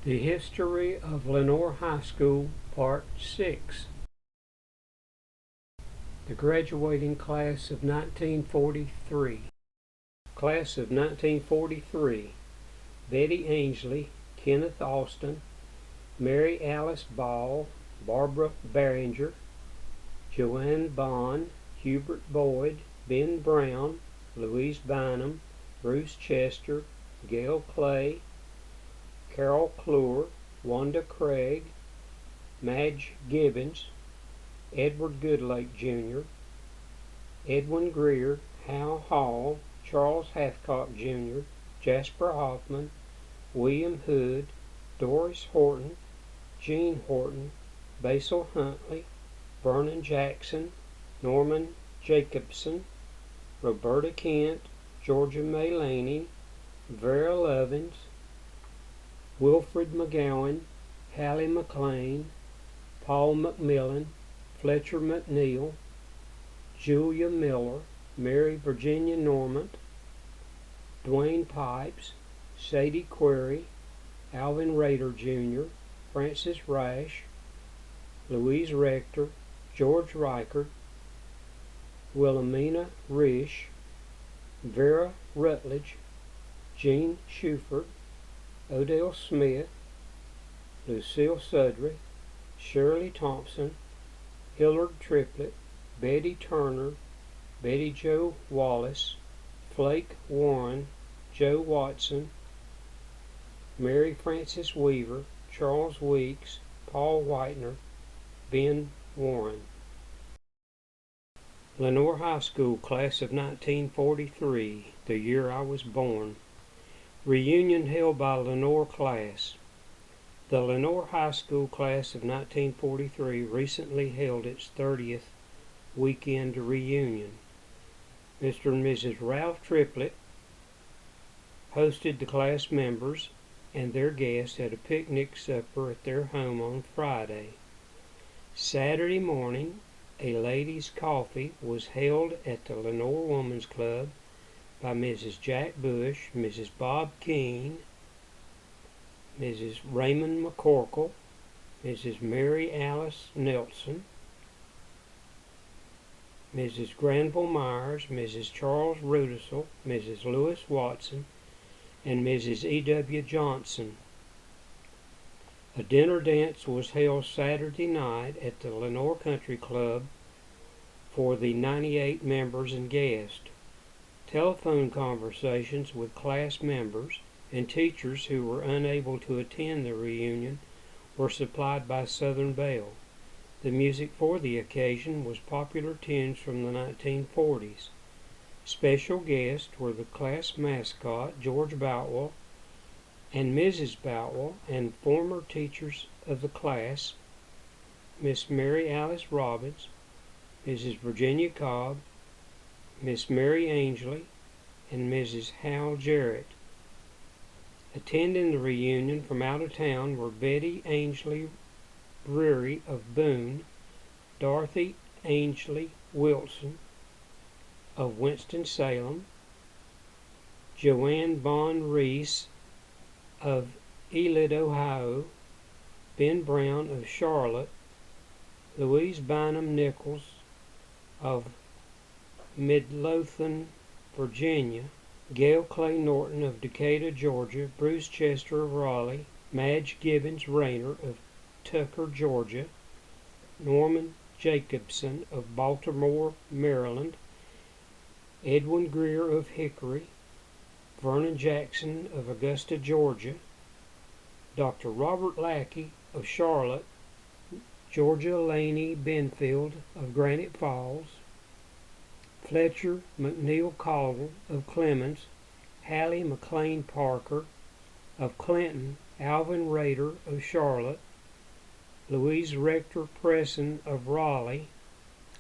The History of Lenoir High School, Part 6. The Graduating Class of 1943. Class of 1943. Betty Ainsley, Kenneth Austin, Mary Alice Ball, Barbara Barringer, Joanne Bond, Hubert Boyd, Ben Brown, Louise Bynum, Bruce Chester, Gail Clay, Carol Clure, Wanda Craig, Madge Gibbons, Edward Goodlake Jr., Edwin Greer, Hal Hall, Charles Hathcock Jr., Jasper Hoffman, William Hood, Doris Horton, Jean Horton, Basil Huntley, Vernon Jackson, Norman Jacobson, Roberta Kent, Georgia May Laney, Vera Lovins, Wilfred McGowan, Hallie McLean, Paul McMillan, Fletcher McNeil, Julia Miller, Mary Virginia Normant, Dwayne Pipes, Sadie Query, Alvin Rader Jr., Francis Rash, Louise Rector, George Reichert, Wilhelmina Risch, Vera Rutledge, Jean Schufert, Odell Smith, Lucille Sudry, Shirley Thompson, Hillard Triplett, Betty Turner, Betty Jo Wallace, Flake Warren, Joe Watson, Mary Frances Weaver, Charles Weeks, Paul Whitener, Ben Warren. Lenoir High School, Class of 1943, the year I was born. Reunion held by Lenoir class. The Lenoir High School Class of 1943 recently held its 30th weekend reunion. Mr. and Mrs. Ralph Triplett hosted the class members and their guests at a picnic supper at their home on Friday. Saturday morning, a ladies' coffee was held at the Lenoir Women's Club by Mrs. Jack Bush, Mrs. Bob Keene, Mrs. Raymond McCorkle, Mrs. Mary Alice Nelson, Mrs. Granville Myers, Mrs. Charles Rudisill, Mrs. Lewis Watson, and Mrs. E.W. Johnson. A dinner dance was held Saturday night at the Lenoir Country Club for the 98 members and guests. Telephone conversations with class members and teachers who were unable to attend the reunion were supplied by Southern Belle. The music for the occasion was popular tunes from the 1940s. Special guests were the class mascot, George Boutwell, and Mrs. Boutwell, and former teachers of the class, Miss Mary Alice Robbins, Mrs. Virginia Cobb, Miss Mary Ainsley, and Mrs. Hal Jarrett. Attending the reunion from out of town were Betty Ainsley Brewery of Boone, Dorothy Ainsley Wilson of Winston-Salem, Joanne Bond Reese of Elid, Ohio, Ben Brown of Charlotte, Louise Bynum Nichols of Midlothian, Virginia, Gail Clay Norton of Decatur, Georgia, Bruce Chester of Raleigh, Madge Gibbons Rayner of Tucker, Georgia, Norman Jacobson of Baltimore, Maryland, Edwin Greer of Hickory, Vernon Jackson of Augusta, Georgia, Dr. Robert Lackey of Charlotte, Georgia Laney Benfield of Granite Falls, Fletcher McNeil Caldwell of Clemens, Hallie McLean Parker of Clinton, Alvin Rader of Charlotte, Louise Rector Presson of Raleigh,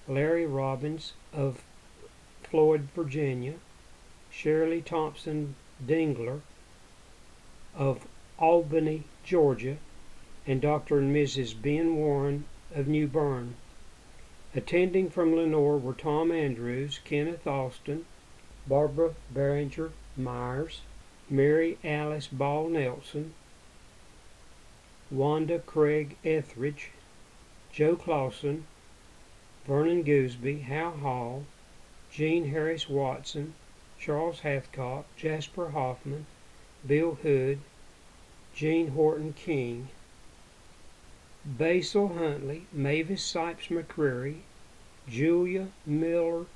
Larry Robbins of Floyd, Virginia, Shirley Thompson Dingler of Albany, Georgia, and Dr. and Mrs. Ben Warren of New Bern. Attending from Lenoir were Tom Andrews, Kenneth Austin, Barbara Barringer Myers, Mary Alice Ball Nelson, Wanda Craig Etheridge, Joe Clausen, Vernon Gooseby, Hal Hall, Jean Harris Watson, Charles Hathcock, Jasper Hoffman, Bill Hood, Jean Horton King, Basil Huntley, Mavis Sipes McCreary, Julia Miller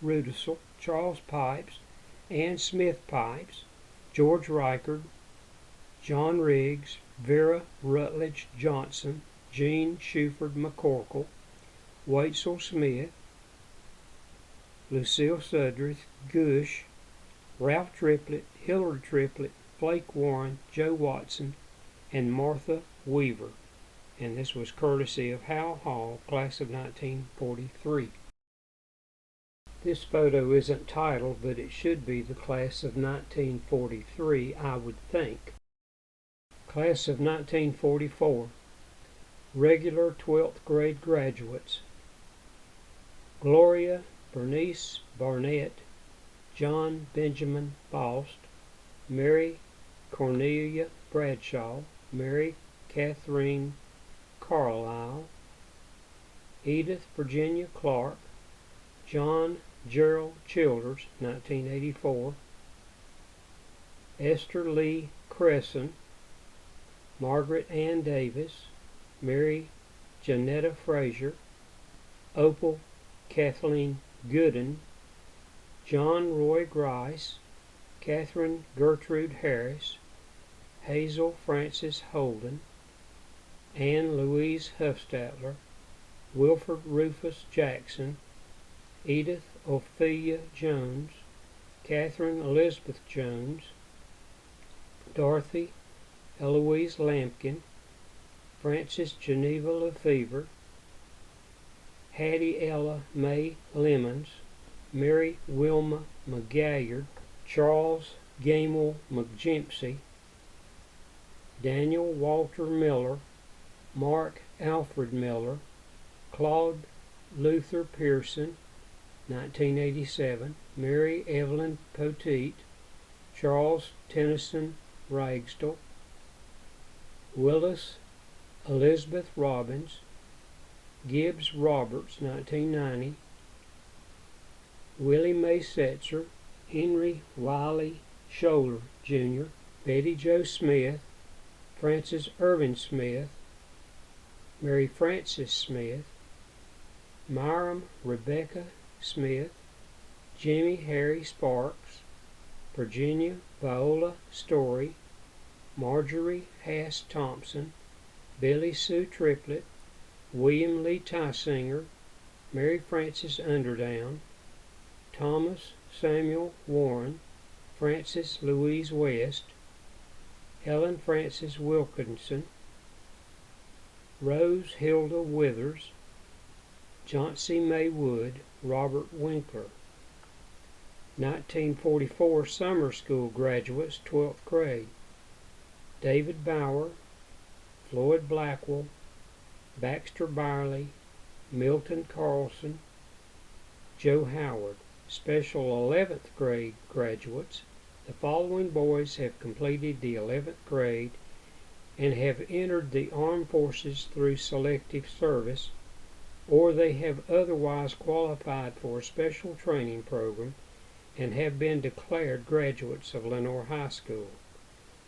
Rudisell, Charles Pipes, Ann Smith Pipes, George Reichard, John Riggs, Vera Rutledge Johnson, Jean Shuford McCorkle, Waitsel Smith, Lucille Sudrith, Gush, Ralph Triplett, Hillary Triplett, Flake Warren, Joe Watson, and Martha Weaver. And this was courtesy of Hal Hall, class of 1943. This photo isn't titled, but it should be the class of 1943, I would think. Class of 1944. Regular 12th grade graduates. Gloria Bernice Barnett, John Benjamin Faust, Mary Cornelia Bradshaw, Mary Catherine Carlisle, Edith Virginia Clark, John Gerald Childers, 1984, Esther Lee Cresson, Margaret Ann Davis, Mary Janetta Frazier, Opal Kathleen Gooden, John Roy Grice, Catherine Gertrude Harris, Hazel Frances Holden, Anne Louise Huffstatler, Wilford Rufus Jackson, Edith Ophelia Jones, Catherine Elizabeth Jones, Dorothy Eloise Lampkin, Frances Geneva Lefevre, Hattie Ella May Lemons, Mary Wilma McGalliard, Charles Gamel McGimpsey, Daniel Walter Miller, Mark Alfred Miller, Claude Luther Pearson, 1987, Mary Evelyn Poteet, Charles Tennyson Ragsdale, Willis Elizabeth Robbins, Gibbs Roberts, 1990, Willie Mae Setzer, Henry Wiley Scholler, Jr., Betty Jo Smith, Frances Irvin Smith, Mary Frances Smith, Myram Rebecca Smith, Jimmy Harry Sparks, Virginia Viola Story, Marjorie Hass Thompson, Billy Sue Triplett, William Lee Tysinger, Mary Frances Underdown, Thomas Samuel Warren, Frances Louise West, Helen Frances Wilkinson, Rose Hilda Withers, Chauncey May Wood, Robert Winkler. 1944 Summer School graduates, 12th grade. David Bauer, Floyd Blackwell, Baxter Byerly, Milton Carlson, Joe Howard. Special 11th grade graduates. The following boys have completed the 11th grade and have entered the armed forces through selective service, or they have otherwise qualified for a special training program and have been declared graduates of Lenoir High School.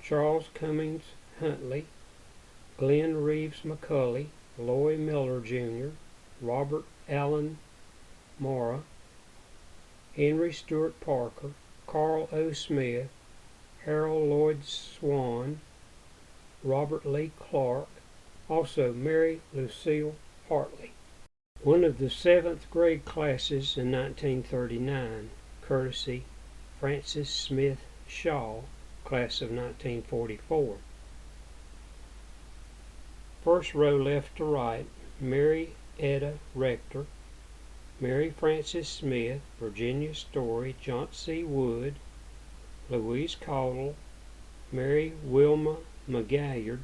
Charles Cummings Huntley, Glenn Reeves McCulley, Loy Miller Jr., Robert Allen Mora, Henry Stewart Parker, Carl O. Smith, Harold Lloyd Swan, Robert Lee Clark, also Mary Lucille Hartley. One of the 7th grade classes in 1939, courtesy Francis Smith Shaw, class of 1944. First row left to right, Mary Etta Rector, Mary Frances Smith, Virginia Story, John C. Wood, Louise Caudle, Mary Wilma McGalliard,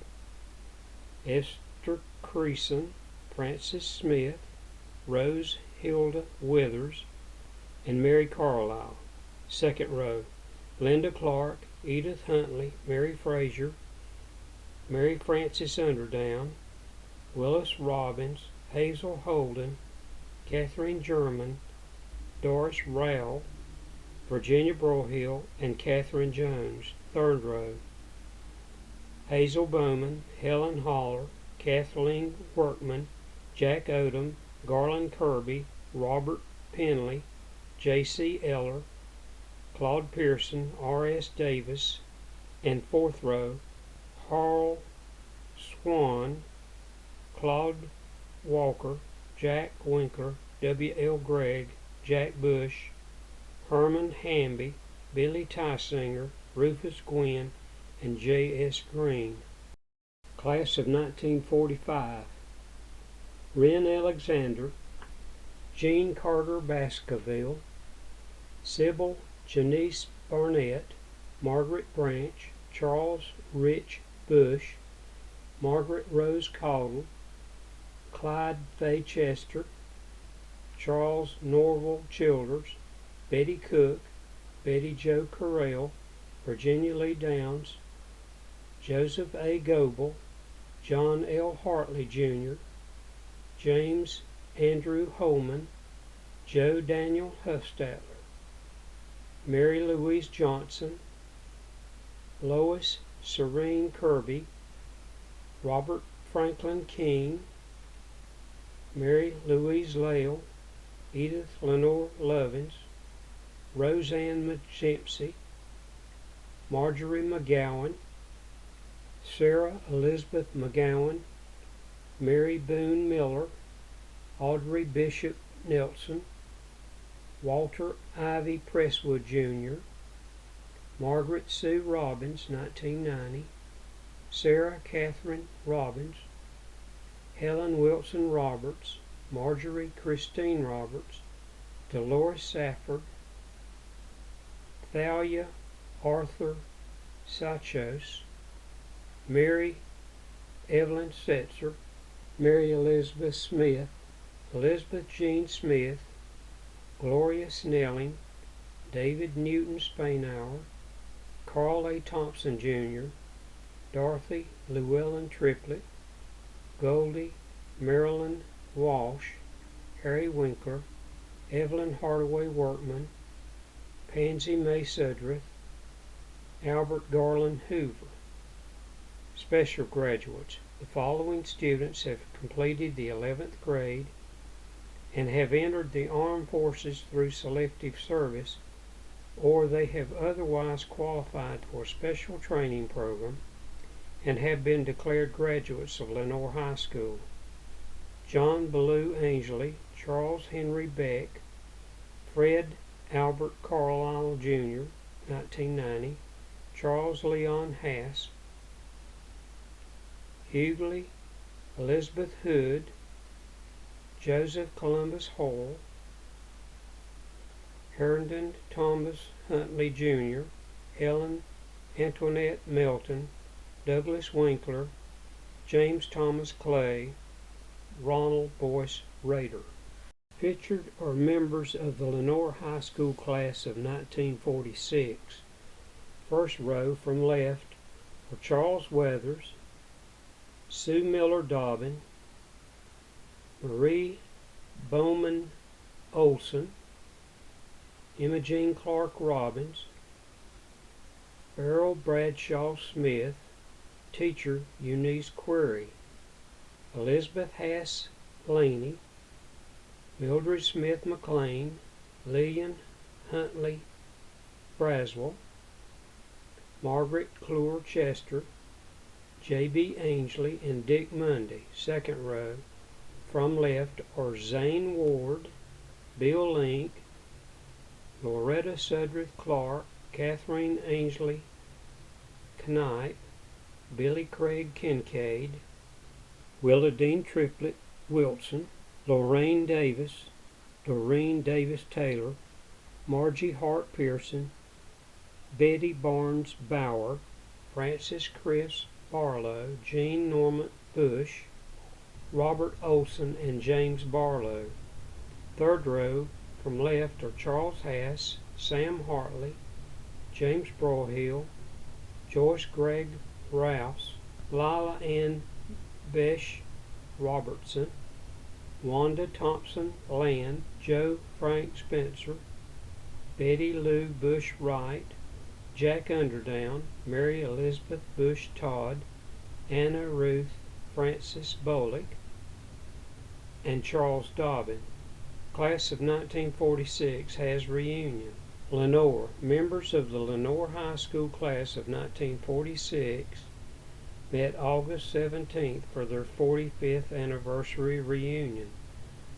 Esther Creason, Frances Smith, Rose Hilda Withers, and Mary Carlisle. Second row, Linda Clark, Edith Huntley, Mary Frazier, Mary Frances Underdown, Willis Robbins, Hazel Holden, Catherine German, Doris Rowell, Virginia Brohill, and Catherine Jones. Third row. Hazel Bowman, Helen Holler, Kathleen Workman, Jack Odom, Garland Kirby, Robert Penley, J.C. Eller, Claude Pearson, R.S. Davis, and fourth row, Harl Swan, Claude Walker, Jack Winkler, W.L. Gregg, Jack Bush, Herman Hamby, Billy Tysinger, Rufus Gwynn, and J.S. Green. Class of 1945. Wren Alexander, Jean Carter Baskerville, Sybil Janice Barnett, Margaret Branch, Charles Rich Bush, Margaret Rose Caudle, Clyde Fay Chester, Charles Norval Childers, Betty Cook, Betty Jo Carell, Virginia Lee Downs, Joseph A. Goebel, John L. Hartley, Jr., James Andrew Holman, Joe Daniel Hufstatler, Mary Louise Johnson, Lois Serene Kirby, Robert Franklin King, Mary Louise Lale, Edith Lenoir Lovins, Roseanne McGempsey, Marjorie McGowan, Sarah Elizabeth McGowan, Mary Boone Miller, Audrey Bishop Nelson, Walter Ivy Presswood, Jr., Margaret Sue Robbins, 1990, Sarah Catherine Robbins, Helen Wilson Roberts, Marjorie Christine Roberts, Dolores Safford, Thalia Arthur Sachos, Mary Evelyn Setzer, Mary Elizabeth Smith, Elizabeth Jean Smith, Gloria Snelling, David Newton Spainhour, Carl A. Thompson, Jr., Dorothy Llewellyn Triplett, Goldie Marilyn Walsh, Harry Winkler, Evelyn Hardaway Workman, Pansy May Sudreth, Albert Garland Hoover. Special graduates. The following students have completed the 11th grade and have entered the armed forces through selective service, or they have otherwise qualified for a special training program and have been declared graduates of Lenoir High School: John Ballou Ainsley, Charles Henry Beck, Fred Albert Carlisle, Jr., 1990, Charles Leon Hass, Hughley Elizabeth Hood, Joseph Columbus Hoyle, Herndon Thomas Huntley, Jr., Helen Antoinette Melton, Douglas Winkler, James Thomas Clay, Ronald Boyce Rader. Featured are members of the Lenoir High School class of 1946. First row from left are Charles Weathers, Sue Miller Dobbin, Marie Bowman Olson, Imogene Clark Robbins, Beryl Bradshaw Smith, teacher Eunice Query, Elizabeth Hass Laney, Mildred Smith McLean, Lillian Huntley Braswell, Margaret Clure Chester, J.B. Ainsley, and Dick Mundy. Second row from left are Zane Ward, Bill Link, Loretta Sudreth Clark, Catherine Ainsley Knipe, Billy Craig Kincaid, Willadine Triplett Wilson, Lorraine Davis, Doreen Davis Taylor, Margie Hart Pearson, Betty Barnes Bauer, Francis Chris Barlow, Jean Norman Bush, Robert Olson, and James Barlow. Third row from left are Charles Hass, Sam Hartley, James Brohill, Joyce Gregg Rouse, Lila Ann Besh Robertson, Wanda Thompson Land, Joe Frank Spencer, Betty Lou Bush Wright, Jack Underdown, Mary Elizabeth Bush Todd, Anna Ruth Francis Bolick, and Charles Dobbin. Class of 1946 has reunion. Lenoir. Members of the Lenoir High School class of 1946 met August 17th for their 45th anniversary reunion.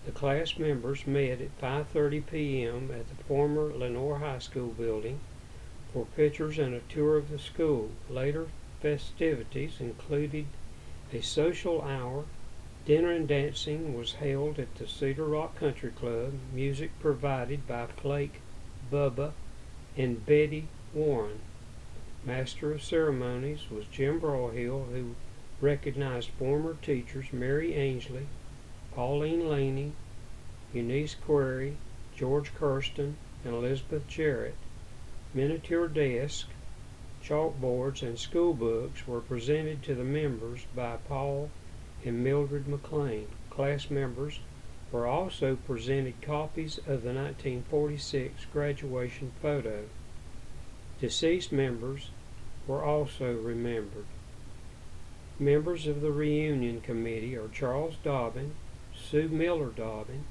The class members met at 5:30 p.m. at the former Lenoir High School building for pictures and a tour of the school. Later festivities included a social hour. Dinner and dancing was held at the Cedar Rock Country Club. Music provided by Flake Bubba and Betty Warren. Master of Ceremonies was Jim Broyhill, who recognized former teachers Mary Ainsley, Pauline Laney, Eunice Query, George Kirsten, and Elizabeth Jarrett. Miniature desks, chalkboards, and school books were presented to the members by Paul and Mildred McLean. Class members were also presented copies of the 1946 graduation photo. Deceased members were also remembered. Members of the reunion committee are Charles Dobbin, Sue Miller Dobbin,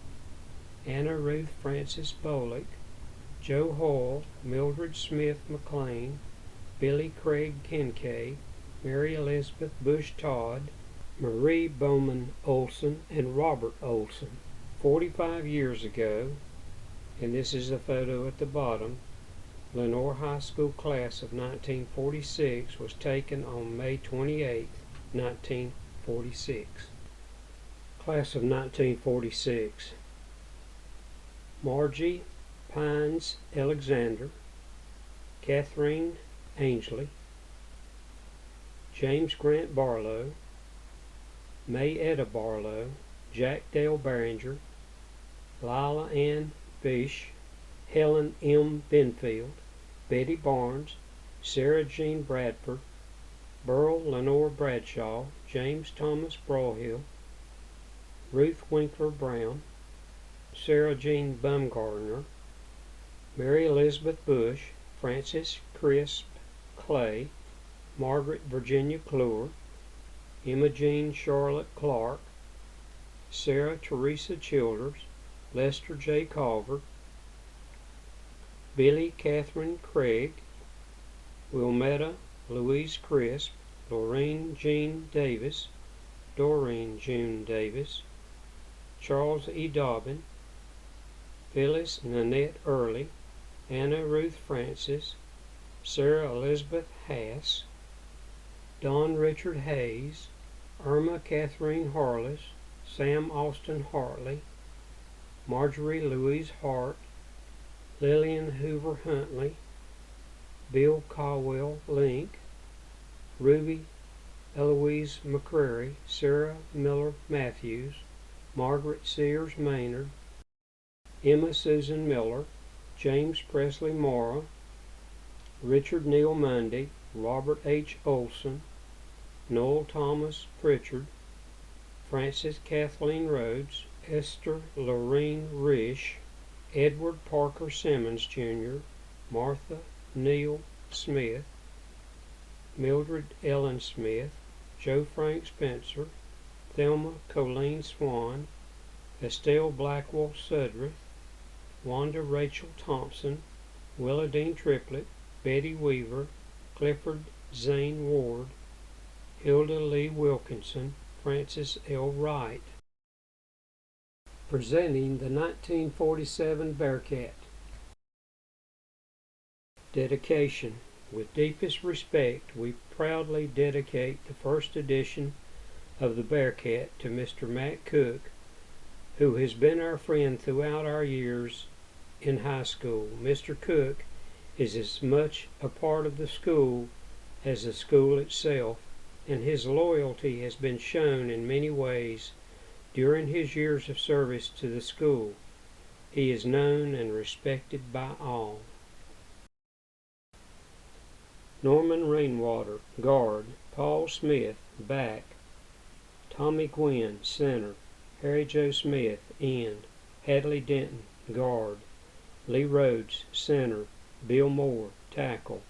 Anna Ruth Francis Bolick, Joe Hoyle, Mildred Smith McLean, Billy Craig Kincaid, Mary Elizabeth Bush Todd, Marie Bowman Olson, and Robert Olson. 45 years ago, and this is the photo at the bottom, Lenoir High School class of 1946 was taken on May 28, 1946. Class of 1946. Margie Pines Alexander, Catherine Ainsley, James Grant Barlow, May Etta Barlow, Jack Dale Barringer, Lila Ann Fish, Helen M. Benfield, Betty Barnes, Sarah Jean Bradford, Burl Lenore Bradshaw, James Thomas Broyhill, Ruth Winkler Brown, Sarah Jean Bumgardner, Mary Elizabeth Bush, Frances Crisp Clay, Margaret Virginia Clure, Emma Jean Charlotte Clark, Sarah Teresa Childers, Lester J. Culver, Billy Catherine Craig, Wilmetta Louise Crisp, Lorraine Jean Davis, Doreen June Davis, Charles E. Dobbin, Phyllis Nanette Early, Anna Ruth Francis, Sarah Elizabeth Hass, Don Richard Hayes, Irma Catherine Harless, Sam Austin Hartley, Marjorie Louise Hart, Lillian Hoover Huntley, Bill Caldwell Link, Ruby Eloise McCrary, Sarah Miller Matthews, Margaret Sears Maynard, Emma Susan Miller, James Presley Mora, Richard Neal Mundy, Robert H. Olson, Noel Thomas Pritchard, Frances Kathleen Rhodes, Esther Lorene Risch, Edward Parker Simmons Jr., Martha Neal Smith, Mildred Ellen Smith, Joe Frank Spencer, Thelma Colleen Swan, Estelle Blackwell Sudreth, Wanda Rachel Thompson, Willadine Triplett, Betty Weaver, Clifford Zane Ward, Hilda Lee Wilkinson, Francis L. Wright. Presenting the 1947 Bearcat. Dedication. With deepest respect, we proudly dedicate the first edition of the Bearcat to Mr. Matt Cook, who has been our friend throughout our years in high school. Mr. Cook is as much a part of the school as the school itself, and his loyalty has been shown in many ways during his years of service to the school. He is known and respected by all. Norman Rainwater, guard. Paul Smith, back. Tommy Gwynn, center. Harry Joe Smith, end. Hadley Denton, guard. Lee Rhodes, center. Bill Moore, tackle.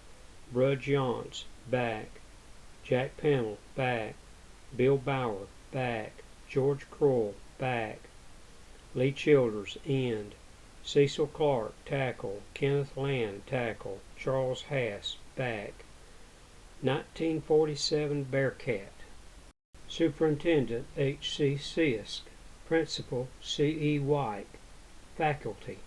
Brudge Yance, back. Jack Pennell, back. Bill Bauer, back. George Kroll, back. Lee Childers, end. Cecil Clark, tackle. Kenneth Land, tackle. Charles Hass, back. 1947 Bearcat. Superintendent H.C. Sisk. Principal C.E. White. Faculty: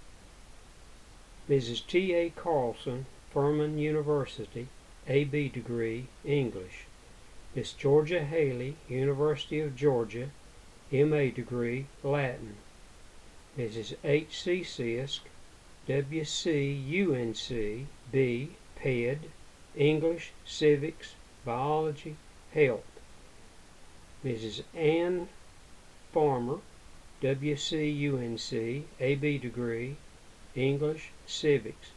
Mrs. T.A. Carlson, Furman University, A.B. degree, English. Miss Georgia Haley, University of Georgia, M.A. degree, Latin. Mrs. H.C. Sisk, W.C. UNC, B. Ped, English, Civics, Biology, Health. Mrs. Ann Farmer, W.C. UNC, A.B. degree, English, Civics.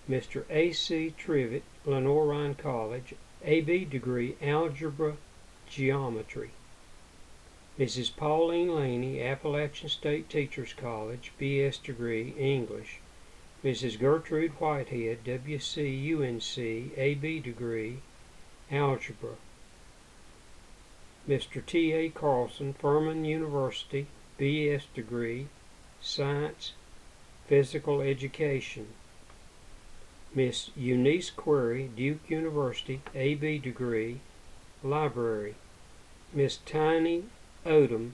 Mr. A.C. Trivett, Lenoir College, A.B. degree, Algebra, Geometry. Mrs. Pauline Laney, Appalachian State Teachers College, B.S. degree, English. Mrs. Gertrude Whitehead, W.C. UNC, A.B. degree, Algebra. Mr. T.A. Carlson, Furman University, B.S. degree, Science, Physical Education. Miss Eunice Query, Duke University, A.B. degree, Library. Miss Tiny Odom,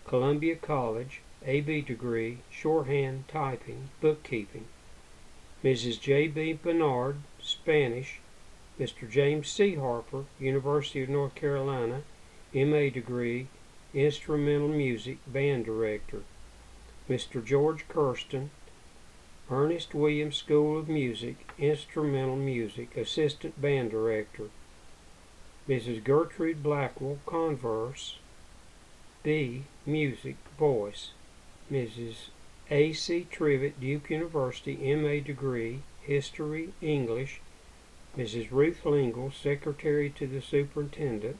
Columbia College, A.B. degree, Shorthand Typing, Bookkeeping. Mrs. J.B. Bernard, Spanish. Mr. James C. Harper, University of North Carolina, M.A. degree, Instrumental Music, Band Director. Mr. George Kirsten, Ernest Williams School of Music, Instrumental Music, Assistant Band Director. Mrs. Gertrude Blackwell, Converse, B. Music, Voice. Mrs. A.C. Trivett, Duke University, M.A. degree, History, English. Mrs. Ruth Lingle, Secretary to the Superintendent.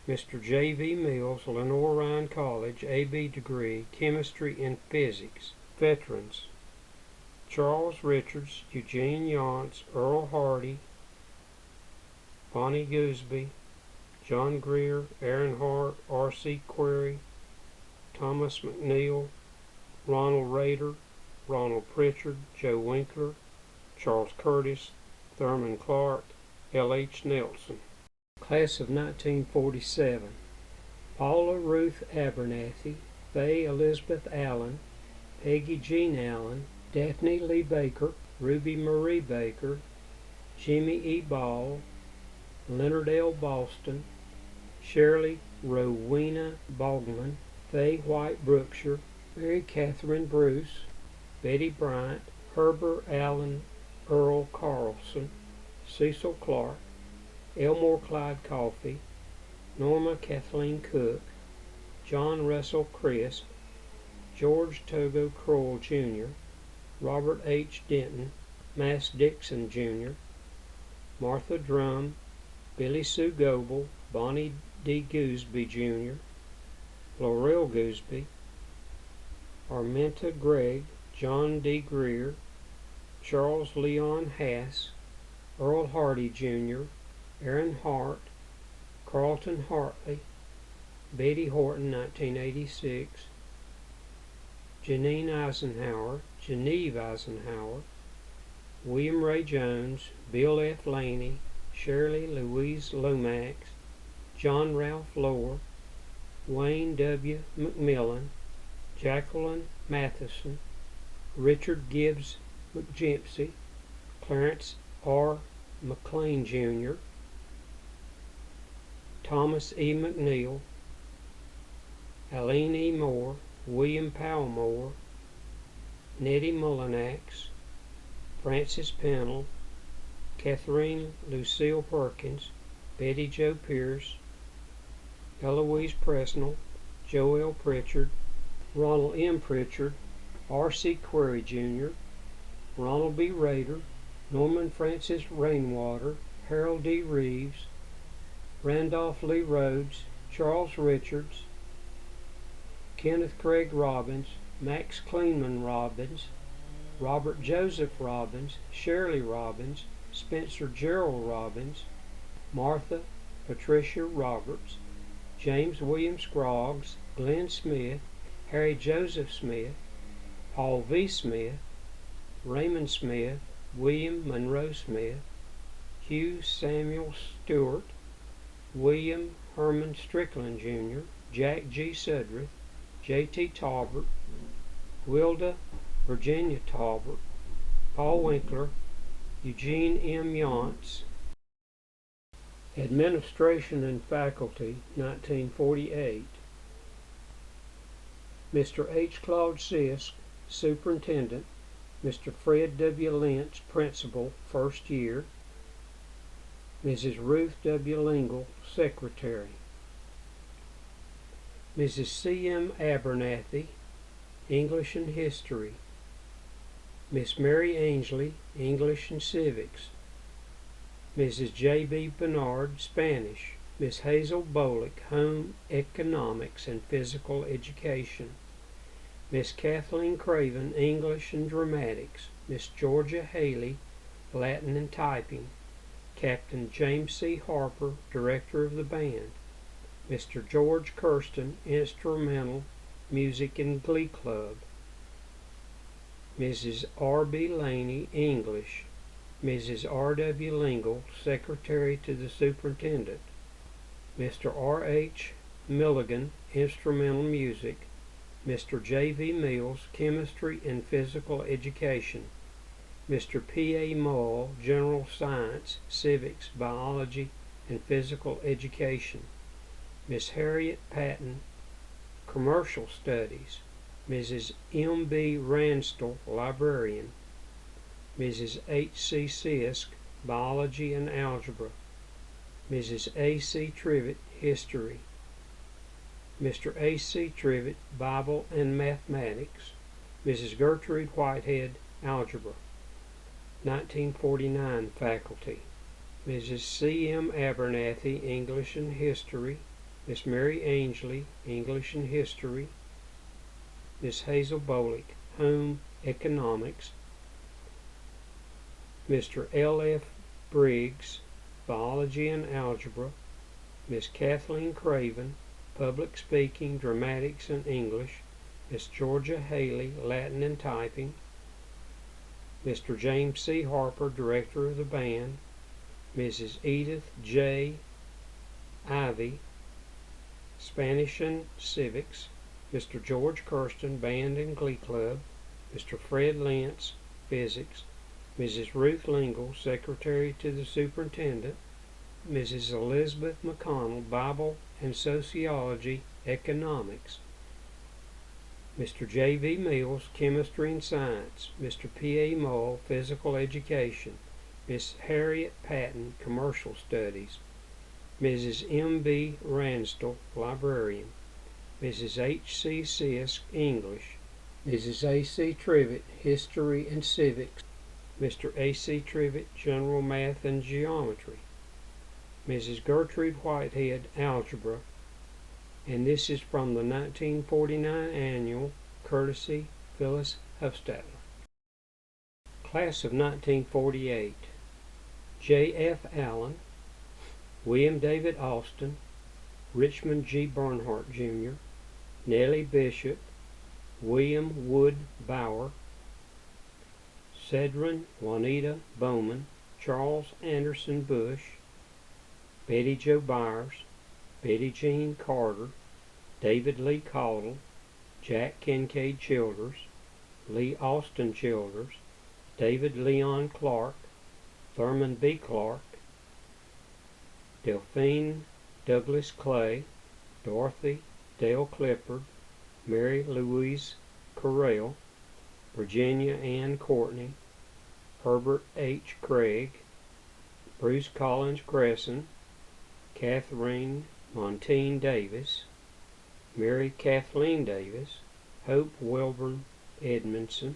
Mr. J.V. Mills, Lenoir College, A.B. degree, Chemistry and Physics. Veterans: Charles Richards, Eugene Yance, Earl Hardy, Bonnie Gooseby, John Greer, Aaron Hart, R.C. Query, Thomas McNeil, Ronald Rader, Ronald Pritchard, Joe Winkler, Charles Curtis, Thurman Clark, L.H. Nelson. Class of 1947: Paula Ruth Abernathy, Faye Elizabeth Allen, Peggy Jean Allen, Daphne Lee Baker, Ruby Marie Baker, Jimmy E. Ball, Leonard L. Boston, Shirley Rowena Bogman, Faye White Brookshire, Mary Catherine Bruce, Betty Bryant, Herbert Allen Earl Carlson, Cecil Clark, Elmore Clyde Coffey, Norma Kathleen Cook, John Russell Crisp, George Togo Kroll Jr., Robert H. Denton, Mass Dixon Jr., Martha Drum, Billy Sue Goebel, Bonnie D. Gooseby Jr., Laurel Gooseby, Arminta Gregg, John D. Greer, Charles Leon Hass, Earl Hardy Jr., Aaron Hart, Carlton Hartley, Betty Horton, 1986, Janine Eisenhower, Genevieve Eisenhower, William Ray Jones, Bill F. Laney, Shirley Louise Lomax, John Ralph Lohr, Wayne W. McMillan, Jacqueline Matheson, Richard Gibbs McGimpsey, Clarence R. McLean Jr., Thomas E. McNeil, Aline E. Moore, William Powell Moore, Nettie Mullinax, Francis Pennell, Catherine Lucille Perkins, Betty Jo Pierce, Eloise Presnell, Joel Pritchard, Ronald M. Pritchard, R.C. Query Jr., Ronald B. Rader, Norman Francis Rainwater, Harold D. Reeves, Randolph Lee Rhodes, Charles Richards, Kenneth Craig Robbins, Max Kleinman Robbins, Robert Joseph Robbins, Shirley Robbins, Spencer Gerald Robbins, Martha Patricia Roberts, James William Scroggs, Glenn Smith, Harry Joseph Smith, Paul V. Smith, Raymond Smith, William Monroe Smith, Hugh Samuel Stewart, William Herman Strickland Jr., Jack G. Sudreth, J.T. Talbert, Wilda Virginia Talbert, Paul Winkler, Eugene M. Yonts. Administration and Faculty, 1948. Mr. H. Claude Sisk, Superintendent. Mr. Fred W. Lentz, Principal, first year. Mrs. Ruth W. Lingle, Secretary. Mrs. C. M. Abernathy, English and History. Miss Mary Ainsley, English and Civics. Mrs. J. B. Bernard, Spanish. Miss Hazel Bolick, Home Economics and Physical Education. Miss Kathleen Craven, English and Dramatics. Miss Georgia Haley, Latin and Typing. Captain James C. Harper, Director of the Band. Mr. George Kirsten, Instrumental, Music and Glee Club. Mrs. R. B. Laney, English. Mrs. R. W. Lingle, Secretary to the Superintendent. Mr. R. H. Milligan, Instrumental Music. Mr. J. V. Mills, Chemistry and Physical Education. Mr. P. A. Mull, General Science, Civics, Biology, and Physical Education. Miss Harriet Patton, Commercial Studies. Mrs. M. B. Ranstel, Librarian. Mrs. H. C. Sisk, Biology and Algebra. Mrs. A. C. Trivett, History. Mr. A. C. Trivett, Bible and Mathematics. Mrs. Gertrude Whitehead, Algebra. 1949 Faculty. Mrs. C. M. Abernathy, English and History. Miss Mary Ainsley, English and History. Miss Hazel Bolick, Home Economics. Mr. L. F. Briggs, Biology and Algebra. Miss Kathleen Craven, Public Speaking, Dramatics and English. Miss Georgia Haley, Latin and Typing. Mr. James C. Harper, Director of the Band. Mrs. Edith J. Ivy, Spanish and Civics. Mr. George Kirsten, Band and Glee Club. Mr. Fred Lentz, Physics. Mrs. Ruth Lingle, Secretary to the Superintendent. Mrs. Elizabeth McConnell, Bible and Sociology, Economics. Mr. J. V. Mills, Chemistry and Science. Mr. P. A. Mull, Physical Education. Miss Harriet Patton, Commercial Studies. Mrs. M. B. Ranstel, Librarian. Mrs. H. C. Sisk, English. Mrs. A. C. Trivett, History and Civics. Mr. A. C. Trivett, General Math and Geometry. Mrs. Gertrude Whitehead, Algebra. And this is from the 1949 Annual, courtesy Phyllis Hufstadler. Class of 1948. J. F. Allen, William David Austin, Richmond G. Bernhardt, Jr., Nellie Bishop, William Wood Bauer, Cedrin Juanita Bowman, Charles Anderson Bush, Betty Jo Byers, Betty Jean Carter, David Lee Caudle, Jack Kincaid Childers, Lee Austin Childers, David Leon Clark, Thurman B. Clark, Delphine Douglas Clay, Dorothy Dale Clifford, Mary Louise Correll, Virginia Ann Courtney, Herbert H. Craig, Bruce Collins Gresson, Catherine Montine Davis, Mary Kathleen Davis, Hope Wilburn Edmondson,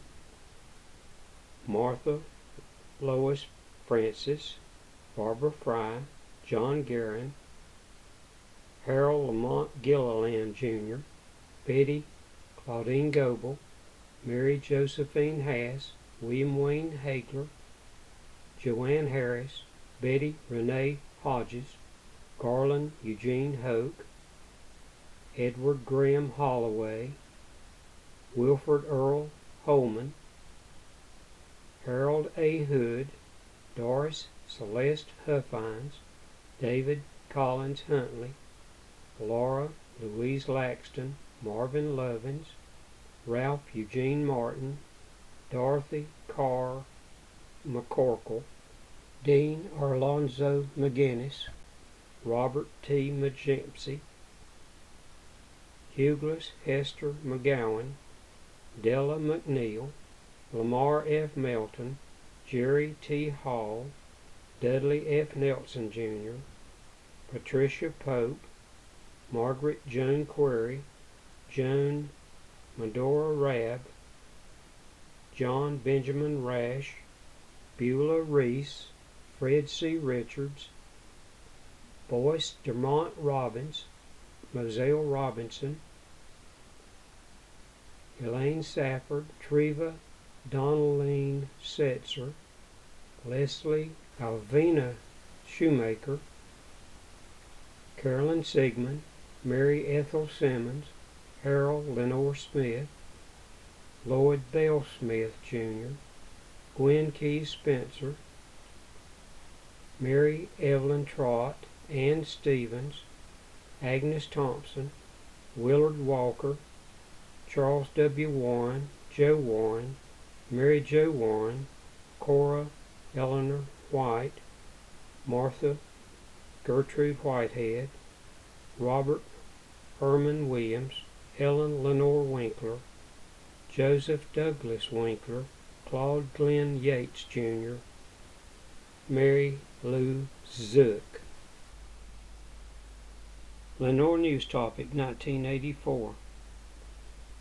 Martha Lois Francis, Barbara Fry, John Guerin, Harold Lamont Gilliland, Jr., Betty Claudine Goebel, Mary Josephine Hass, William Wayne Hagler, Joanne Harris, Betty Renee Hodges, Garland Eugene Hoke, Edward Graham Holloway, Wilford Earl Holman, Harold A. Hood, Doris Celeste Huffines, David Collins Huntley, Laura Louise Laxton, Marvin Lovins, Ralph Eugene Martin, Dorothy Carr McCorkle, Dean Alonzo McGinnis, Robert T. Majempsey, Hughless Hester McGowan, Della McNeil, Lamar F. Melton, Jerry T. Hall, Dudley F. Nelson, Jr., Patricia Pope, Margaret Joan Query, Joan Medora Rabb, John Benjamin Rash, Beulah Reese, Fred C. Richards, Boyce Dermont Robbins, Moselle Robinson, Elaine Safford, Treva Donaldine Setzer, Leslie Alvina Shoemaker, Carolyn Sigmund, Mary Ethel Simmons, Harold Lenoir Smith, Lloyd Bell Smith, Jr., Gwen Key Spencer, Mary Evelyn Trott, Ann Stevens, Agnes Thompson, Willard Walker, Charles W. Warren, Joe Warren, Mary Jo Warren, Cora Eleanor White, Martha Gertrude Whitehead, Robert Herman Williams, Ellen Lenore Winkler, Joseph Douglas Winkler, Claude Glenn Yates, Jr., Mary Lou Zook. Lenoir News Topic, 1984.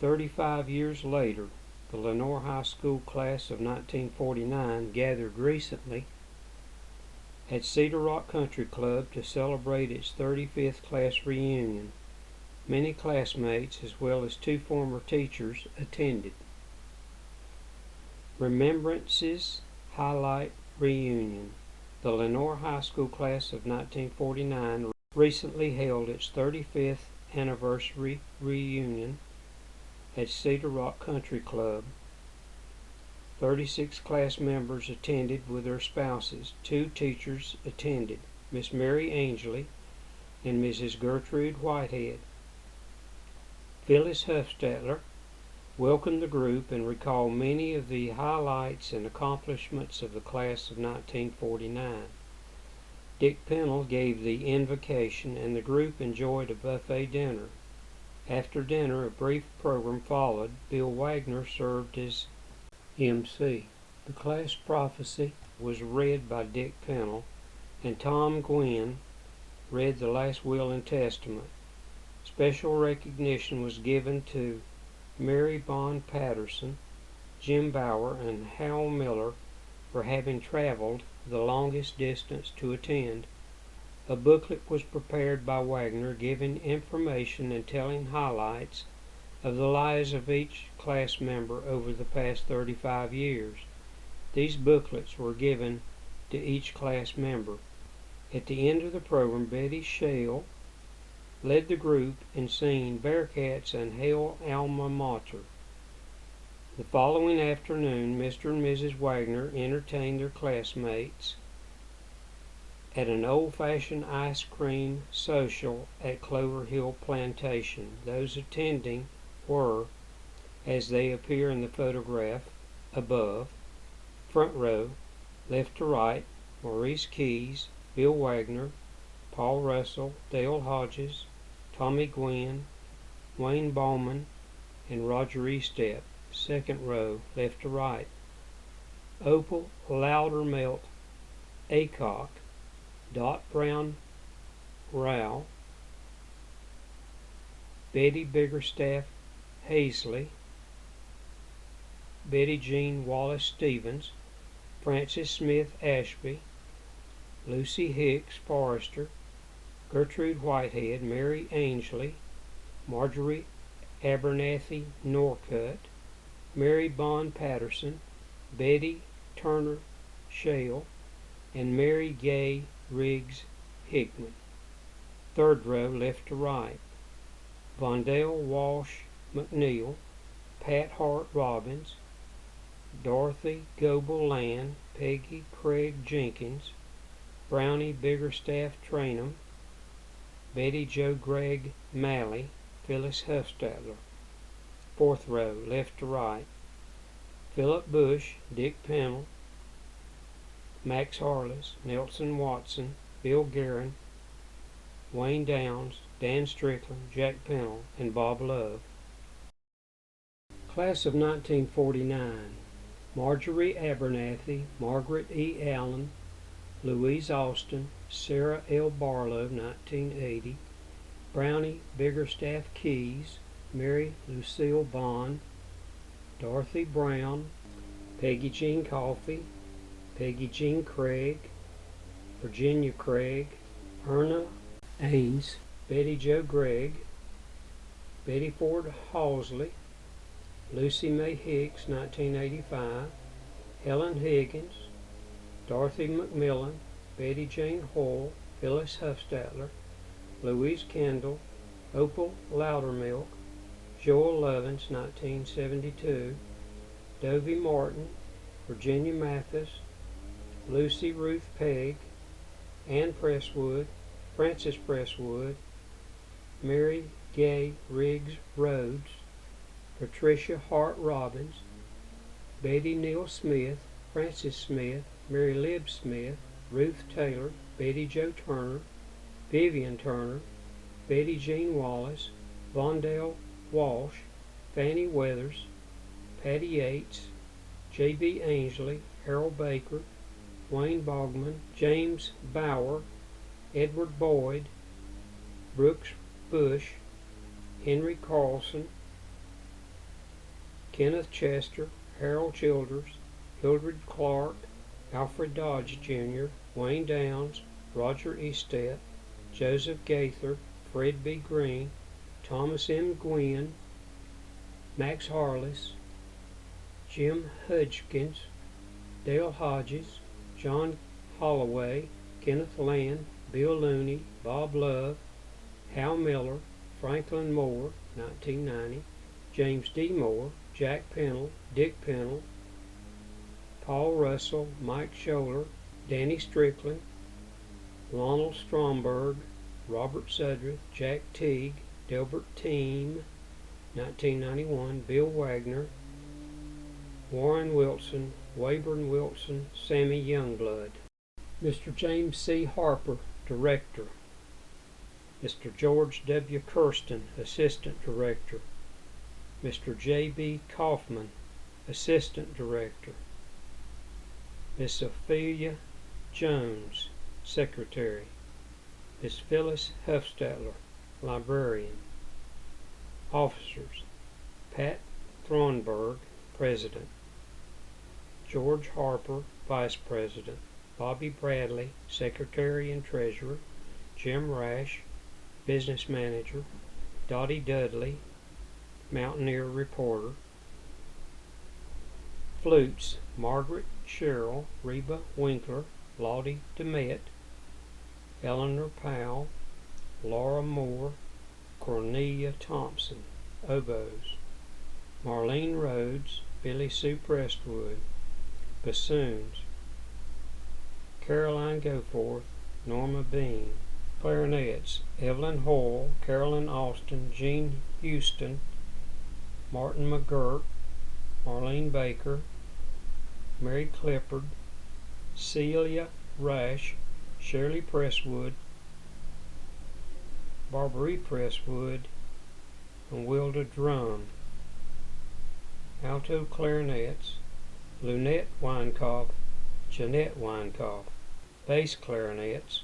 35 years later, the Lenoir High School class of 1949 gathered recently at Cedar Rock Country Club to celebrate its 35th class reunion. Many classmates, as well as 2 former teachers, attended. Remembrances Highlight Reunion. The Lenoir High School class of 1949 recently held its 35th anniversary reunion at Cedar Rock Country Club. 36 class members attended with their spouses. 2 teachers attended, Miss Mary Angley and Mrs. Gertrude Whitehead. Phyllis Huffstatler welcomed the group and recalled many of the highlights and accomplishments of the class of 1949. Dick Pennell gave the invocation, and the group enjoyed a buffet dinner. After dinner, a brief program followed. Bill Wagner served as MC. The class prophecy was read by Dick Pennell, and Tom Gwynn read the last will and testament. Special recognition was given to Mary Bond Patterson, Jim Bauer, and Hal Miller for having traveled the longest distance to attend. A booklet was prepared by Wagner giving information and telling highlights of the lives of each class member over the past 35 years. These booklets were given to each class member. At the end of the program, Betty Shale led the group in singing Bearcats and Hail Alma Mater. The following afternoon, Mr. and Mrs. Wagner entertained their classmates at an old-fashioned ice cream social at Clover Hill Plantation. Those attending were, as they appear in the photograph above, front row, left to right, Maurice Keyes, Bill Wagner, Paul Russell, Dale Hodges, Tommy Gwynn, Wayne Bowman, and Roger Estep. Second row, left to right, Opal Loudermilk Acock, Dot Brown Rao, Betty Biggerstaff Hazley, Betty Jean Wallace Stevens, Frances Smith Ashby, Lucy Hicks Forrester, Gertrude Whitehead, Mary Ainsley, Marjorie Abernathy Norcutt, Mary Bond Patterson, Betty Turner Shale, and Mary Gay Riggs Hickman. Third row, left to right. Vondell Walsh McNeil, Pat Hart Robbins, Dorothy Goebel Land, Peggy Craig Jenkins, Brownie Biggerstaff Trainum, Betty Jo Gregg Malley, Phyllis Huffstatler. Fourth row, left to right. Philip Bush, Dick Pennell, Max Harless, Nelson Watson, Bill Guerin, Wayne Downs, Dan Strickland, Jack Pennell, and Bob Love. Class of 1949. Marjorie Abernathy, Margaret E. Allen, Louise Austin, Sarah L. Barlow, 1980, Brownie Biggerstaff Keys, Mary Lucille Bond, Dorothy Brown, Peggy Jean Coffey, Peggy Jean Craig, Virginia Craig, Erna Ains, Betty Jo Gregg, Betty Ford Halsley, Lucy May Hicks, 1985, Helen Higgins, Dorothy McMillan, Betty Jane Hoyle, Phyllis Huffstatler, Louise Kendall, Opal Loudermilk, Joel Lovins, 1972, Dovie Martin, Virginia Mathis, Lucy Ruth Pegg, Ann Presswood, Frances Presswood, Mary Gay Riggs Rhodes, Patricia Hart Robbins, Betty Neal Smith, Frances Smith, Mary Lib Smith, Ruth Taylor, Betty Jo Turner, Vivian Turner, Betty Jean Wallace, Vondell Walsh, Fannie Weathers, Patty Yates, J.B. Ainsley, Harold Baker, Wayne Bogman, James Bauer, Edward Boyd, Brooks Bush, Henry Carlson, Kenneth Chester, Harold Childers, Hildred Clark, Alfred Dodge Jr., Wayne Downs, Roger Estette, Joseph Gaither, Fred B. Green, Thomas M. Gwynn, Max Harless, Jim Hudgkins, Dale Hodges, John Holloway, Kenneth Land, Bill Looney, Bob Love, Hal Miller, Franklin Moore, 1990, James D. Moore, Jack Pennell, Dick Pennell, Paul Russell, Mike Scholler, Danny Strickland, Ronald Stromberg, Robert Sudreth, Jack Teague, Delbert Team, 1991, Bill Wagner, Warren Wilson, Wayburn Wilson, Sammy Youngblood. Mr. James C. Harper, Director. Mr. George W. Kirsten, Assistant Director. Mr. J.B. Kaufman, Assistant Director. Miss Ophelia Jones, Secretary. Miss Phyllis Huffstatler, Librarian. Officers: Pat Thronberg, President. George Harper, Vice President. Bobby Bradley, Secretary and Treasurer. Jim Rash, Business Manager. Dottie Dudley, Mountaineer Reporter. Flutes: Margaret Sherrill, Reba Winkler, Lottie DeMett, Eleanor Powell, Laura Moore, Cornelia Thompson. Oboes: Marlene Rhodes, Billy Sue Prestwood. Bassoons: Caroline Goforth, Norma Bean. Clarinets: Evelyn Hoyle, Carolyn Austin, Jean Houston, Martin McGirt, Marlene Baker, Mary Clifford, Celia Rash, Shirley Presswood, Barbary Presswood, and Wilda Drum. Alto clarinets: Lunette Weinkauf, Jeanette Weinkauf. Bass clarinets: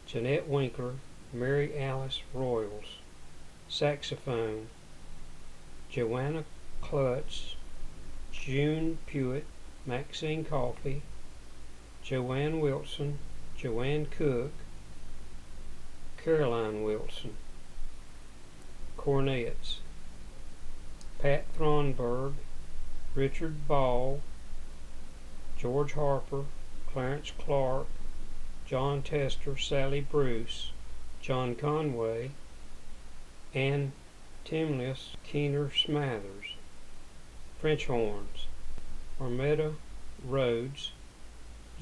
Jeanette Winkler, Mary Alice Royals. Saxophone: Joanna Klutz, June Pewitt, Maxine Coffey, Joanne Wilson, Joanne Cook, Caroline Wilson. Cornets: Pat Thronberg, Richard Ball, George Harper, Clarence Clark, John Tester, Sally Bruce, John Conway, Ann Timlis, Keener Smathers. French horns: Armetta Rhodes,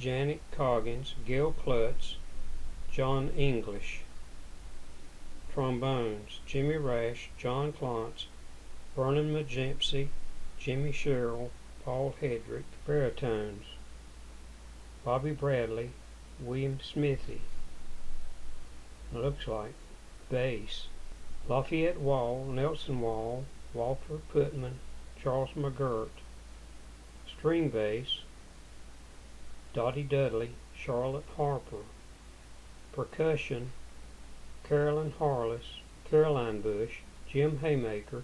Janet Coggins, Gil Klutz, John English. Trombones: Jimmy Rash, John Clontz, Vernon Magempsey, Jimmy Sherrill, Paul Hedrick. Baritones: Bobby Bradley, William Smithy. Looks like bass: Lafayette Wall, Nelson Wall, Walter Putman, Charles McGirt. String bass: Dottie Dudley, Charlotte Harper. Percussion: Carolyn Harless, Caroline Bush, Jim Haymaker,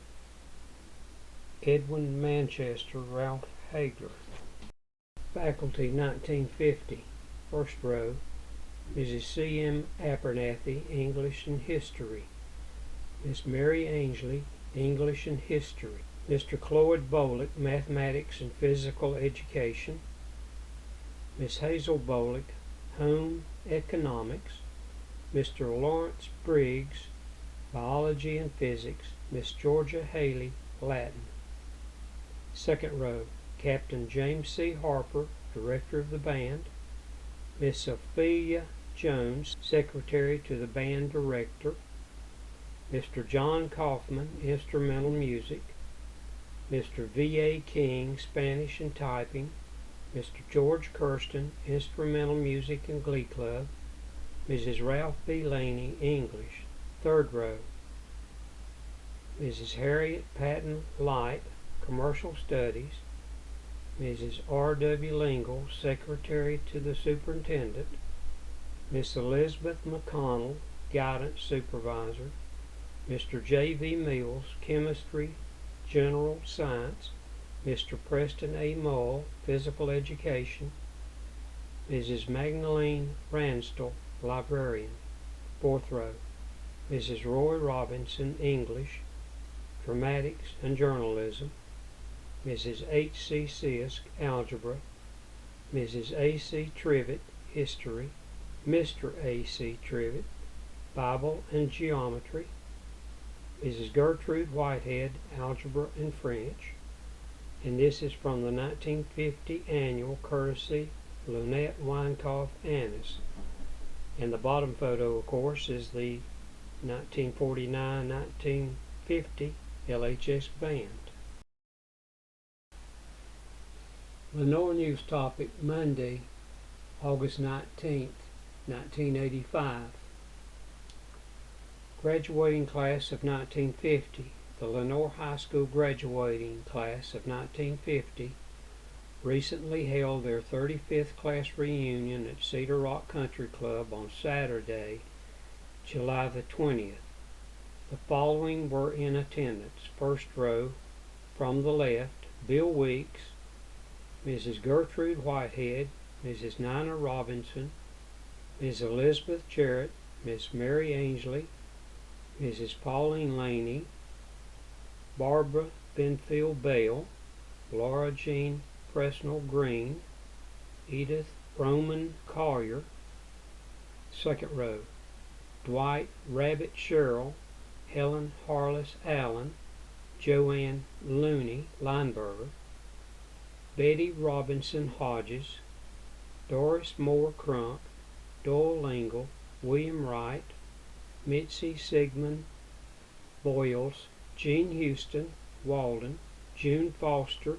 Edwin Manchester, Ralph Hager. Faculty 1950. First row: Mrs. C. M. Abernathy, English and History. Miss Mary Ainsley, English and History. Mr. Cloyd Bolick, Mathematics and Physical Education. Miss Hazel Bolick, Home Economics. Mr. Lawrence Briggs, Biology and Physics. Miss Georgia Haley, Latin. Second row: Captain James C. Harper, Director of the Band. Miss Sophia Jones, Secretary to the Band Director. Mr. John Kaufman, Instrumental Music. Mr. V.A. King, Spanish and Typing. Mr. George Kirsten, Instrumental Music and Glee Club. Mrs. Ralph B. Laney, English. Third row: Mrs. Harriet Patton Light, Commercial Studies. Mrs. R. W. Lingle, Secretary to the Superintendent. Miss Elizabeth McConnell, Guidance Supervisor. Mr. J. V. Mills, Chemistry, General Science. Mr. Preston A. Mull, Physical Education. Mrs. Magdalene Ransdell, Librarian. Fourth row: Mrs. Roy Robinson, English, Dramatics and Journalism. Mrs. H. C. Sisk, Algebra. Mrs. A. C. Trivet, History. Mr. A. C. Trivet, Bible and Geometry. Mrs. Gertrude Whitehead, Algebra and French. And this is from the 1950 annual, courtesy Lunette Weinkauf Annis. And the bottom photo, of course, is the 1949-1950 LHS Band. Lenoir News Topic, Monday, August 19th, 1985. Graduating Class of 1950. The Lenoir High School graduating class of 1950 recently held their 35th class reunion at Cedar Rock Country Club on Saturday, July the 20th. The following were in attendance. First row, from the left: Bill Weeks, Mrs. Gertrude Whitehead, Mrs. Nina Robinson, Ms. Elizabeth Jarrett, Miss Mary Ainsley, Mrs. Pauline Laney, Barbara Benfield Bale, Laura Jean Presnell Green, Edith Roman Collier. Second row: Dwight Rabbit Sherrill, Helen Harless Allen, Joanne Looney Lineberger, Betty Robinson Hodges, Doris Moore Crump, Doyle Lingle, William Wright, Mitzi Sigmund Boyles, Jean Houston Walden, June Foster,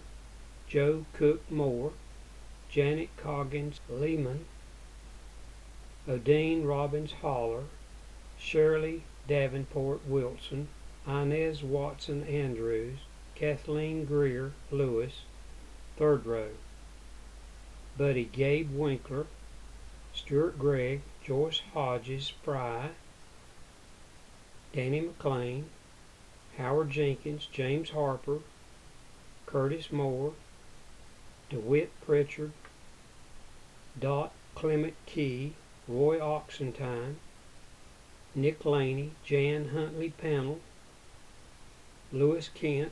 Joe Cook Moore, Janet Coggins Lehman, Odine Robbins Holler, Shirley Davenport Wilson, Inez Watson Andrews, Kathleen Greer Lewis. Third row: Buddy Gabe Winkler, Stuart Gregg, Joyce Hodges Fry, Danny McLean, Howard Jenkins, James Harper, Curtis Moore, DeWitt Pritchard, Dot Clement Key, Roy Oxentine, Nick Laney, Jan Huntley Pennell, Lewis Kent,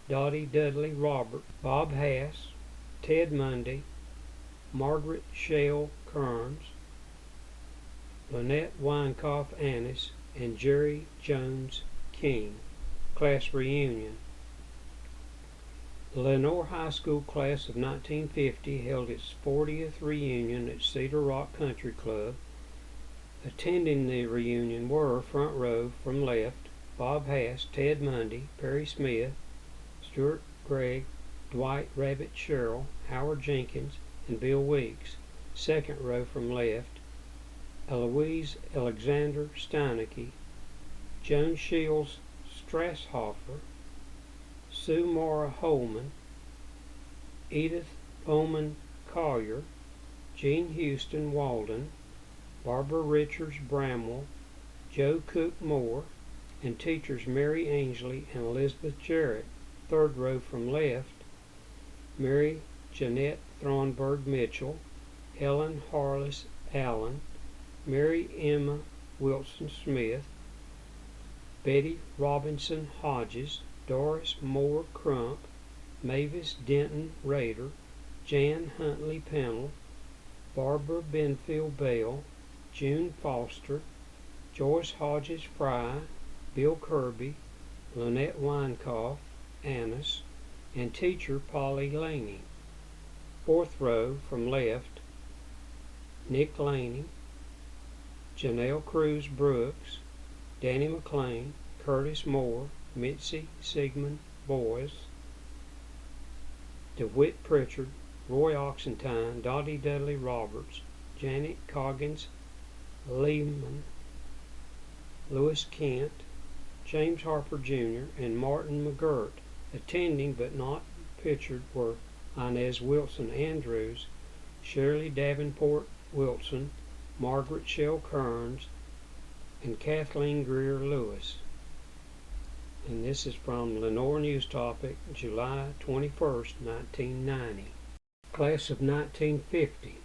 Dottie Dudley Robert, Bob Hass, Ted Mundy, Margaret Shell Kearns, Lynette Weinkoff Annis, and Jerry Jones King. Class reunion. The Lenoir High School class of 1950 held its 40th reunion at Cedar Rock Country Club. Attending the reunion were, front row from left, Bob Hass, Ted Mundy, Perry Smith, Stuart Gregg, Dwight Rabbit Sherrill, Howard Jenkins, and Bill Weeks. Second row from left, Eloise Alexander Steinecke, Joan Shields Strasshofer, Sue Mara Holman, Edith Bowman Collier, Jean Houston Walden, Barbara Richards Bramwell, Joe Cook Moore, and teachers Mary Ainsley and Elizabeth Jarrett. Third row from left, Mary Jeanette Thronberg Mitchell, Helen Harless Allen, Mary Emma Wilson Smith, Betty Robinson Hodges, Doris Moore Crump, Mavis Denton Rader, Jan Huntley Pennell, Barbara Benfield Bell, June Foster, Joyce Hodges Fry, Bill Kirby, Lynette Weinkoff Annis, and teacher Polly Laney. Fourth row from left, Nick Laney, Janelle Cruz Brooks, Danny McLean, Curtis Moore, Mitzi Sigmund Boyes, DeWitt Pritchard, Roy Oxentine, Dottie Dudley Roberts, Janet Coggins Lehman, Lewis Kent, James Harper Jr., and Martin McGirt. Attending but not pictured were Inez Wilson Andrews, Shirley Davenport Wilson, Margaret Shell Kearns, and Kathleen Greer Lewis. And this is from Lenoir News Topic, July 21st, 1990. Class of 1950.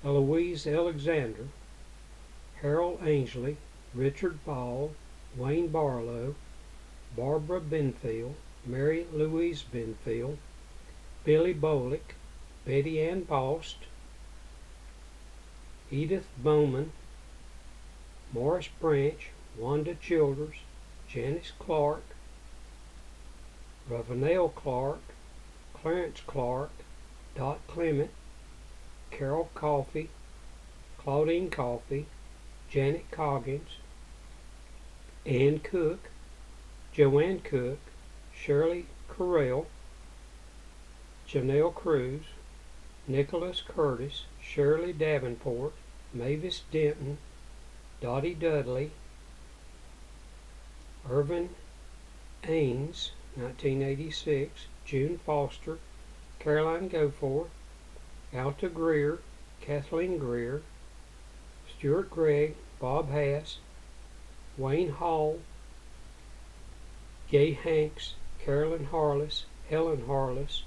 Eloise Alexander, Harold Ainsley, Richard Ball, Wayne Barlow, Barbara Benfield, Mary Louise Benfield, Billy Bolick, Betty Ann Bost, Edith Bowman, Morris Branch, Wanda Childers, Janice Clark, Ravenel Clark, Clarence Clark, Dot Clement, Carol Coffey, Claudine Coffey, Janet Coggins, Ann Cook, Joanne Cook, Shirley Carell, Janelle Cruz, Nicholas Curtis, Shirley Davenport, Mavis Denton, Dottie Dudley, Irvin Ains, 1986, June Foster, Caroline Goforth, Alta Greer, Kathleen Greer, Stuart Gregg, Bob Hass, Wayne Hall, Gay Hanks, Carolyn Harless, Helen Harless,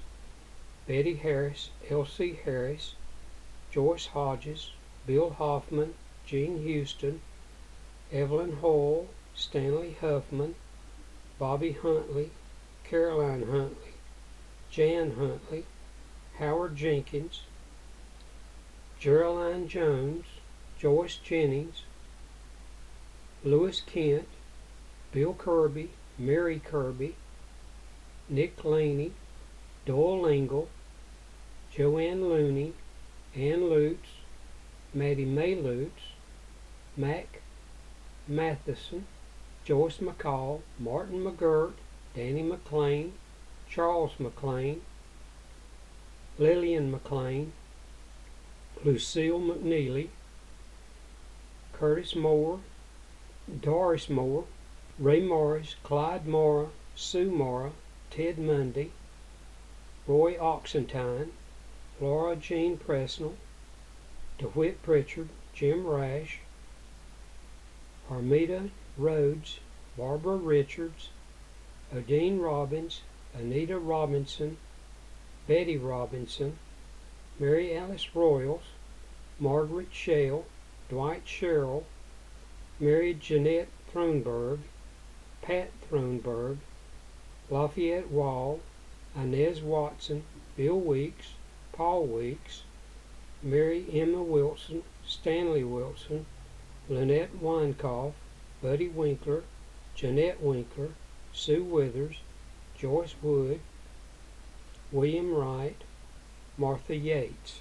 Betty Harris, Elsie Harris, Joyce Hodges, Bill Hoffman, Jean Houston, Evelyn Hoyle, Stanley Huffman, Bobby Huntley, Caroline Huntley, Jan Huntley, Howard Jenkins, Geraldine Jones, Joyce Jennings, Lewis Kent, Bill Kirby, Mary Kirby, Nick Laney, Doyle Lingle, Joanne Looney, Ann Lutz, Maddie May Lutz, Mac Matheson, Joyce McCall, Martin McGirt, Danny McLean, Charles McLean, Lillian McLean, Lucille McNeely, Curtis Moore, Doris Moore, Ray Morris, Clyde Mora, Sue Mora, Ted Mundy, Roy Oxentine, Laura Jean Presnell, DeWitt Pritchard, Jim Rash, Armida Rhodes, Barbara Richards, Odine Robbins, Anita Robinson, Betty Robinson, Mary Alice Royals, Margaret Shell, Dwight Sherrill, Mary Jeanette Thronberg, Pat Thronberg, Lafayette Wall, Inez Watson, Bill Weeks, Paul Weeks, Mary Emma Wilson, Stanley Wilson, Lynette Weinkoff, Buddy Winkler, Jeanette Winkler, Sue Withers, Joyce Wood, William Wright, Martha Yates.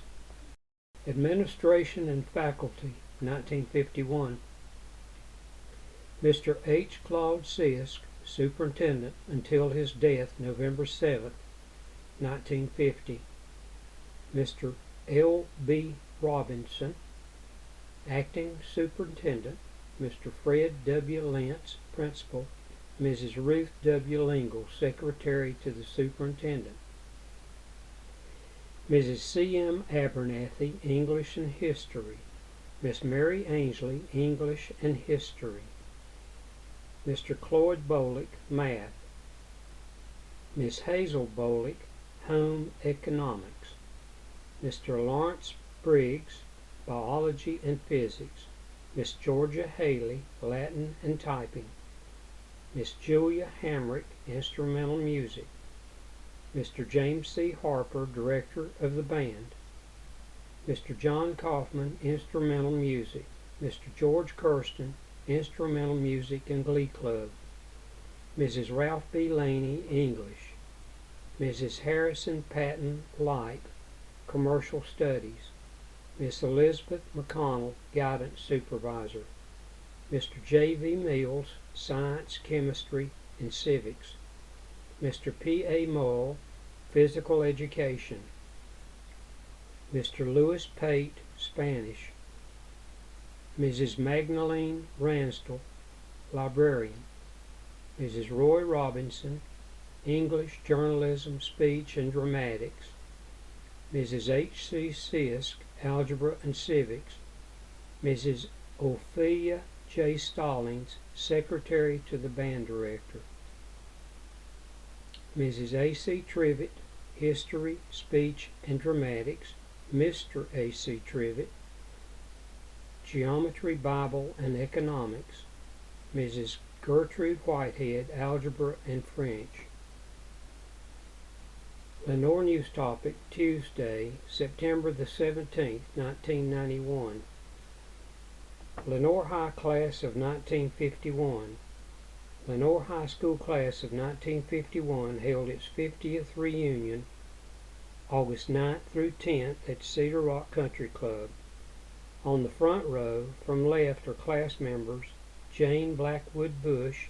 Administration and Faculty, 1951. Mr. H. Claude Sisk, Superintendent until his death November 7, 1950. Mr. L. B. Robinson, Acting Superintendent. Mr. Fred W. Lentz, Principal. Mrs. Ruth W. Lingle, Secretary to the Superintendent. Mrs. C. M. Abernathy, English and History. Miss Mary Ainsley, English and History. Mr. Cloyd Bolick, Math. Miss Hazel Bolick, Home Economics. Mr. Lawrence Briggs, Biology and Physics. Miss Georgia Haley, Latin and Typing. Miss Julia Hamrick, Instrumental Music. Mr. James C. Harper, Director of the Band. Mr. John Kaufman, Instrumental Music. Mr. George Kirsten, Instrumental Music and Glee Club. Mrs. Ralph B. Laney, English. Mrs. Harrison Patton Light, Commercial Studies. Miss Elizabeth McConnell, Guidance Supervisor. Mr. J. V. Mills, Science, Chemistry, and Civics. Mr. P. A. Mull, Physical Education. Mr. Louis Pate, Spanish. Mrs. Magdalene Ransdell, Librarian. Mrs. Roy Robinson, English, Journalism, Speech, and Dramatics. Mrs. H. C. Sisk, Algebra and Civics. Mrs. Ophelia J. Stallings, Secretary to the Band Director. Mrs. A. C. Trivett, History, Speech, and Dramatics. Mr. A. C. Trivett, Geometry, Bible, and Economics. Mrs. Gertrude Whitehead, Algebra and French. Lenoir News Topic, Tuesday, September the 17th, 1991. Lenoir High Class of 1951. Lenoir High School Class of 1951 held its 50th reunion August 9th through 10th at Cedar Rock Country Club. On the front row, from left, are class members Jane Blackwood Bush,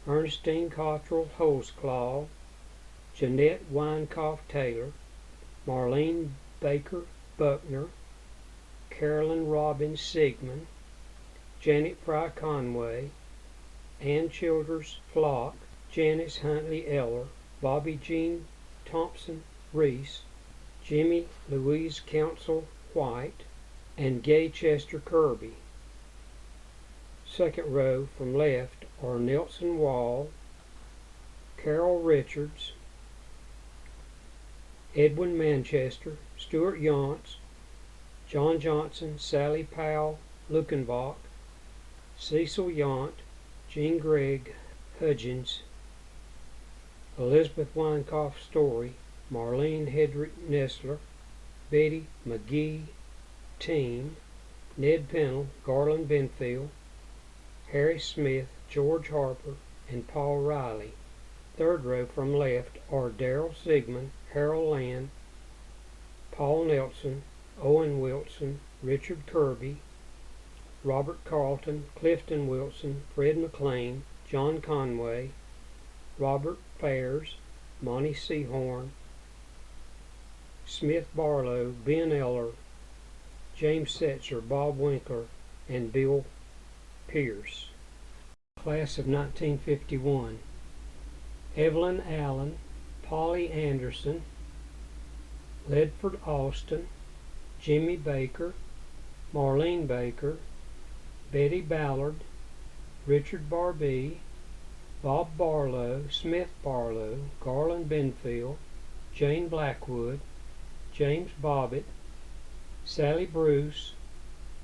Ernestine Cottrell Holsclaw, Jeanette Weinkoff Taylor, Marlene Baker Buckner, Carolyn Robbins Sigmund, Janet Fry Conway, Ann Childers Flock, Janice Huntley Eller, Bobby Jean Thompson Reese, Jimmy Louise Council White, and Gay Chester Kirby. Second row from left are Nelson Wall, Carol Richards, Edwin Manchester, Stuart Yonts, John Johnson, Sally Powell Lukenbach, Cecil Yont, Jean Gregg Hudgens, Elizabeth Weinkoff Story, Marlene Hedrick Nestler, Betty McGee Team, Ned Pennell, Garland Benfield, Harry Smith, George Harper, and Paul Riley. Third row from left are Darrell Sigmund, Harold Land, Paul Nelson, Owen Wilson, Richard Kirby, Robert Carlton, Clifton Wilson, Fred McLean, John Conway, Robert Fairs, Monty Sehorn, Smith Barlow, Ben Eller, James Setzer, Bob Winkler, and Bill Pierce. Class of 1951. Evelyn Allen, Polly Anderson, Ledford Austin, Jimmy Baker, Marlene Baker, Betty Ballard, Richard Barbee, Bob Barlow, Smith Barlow, Garland Benfield, Jane Blackwood, James Bobbitt, Sally Bruce,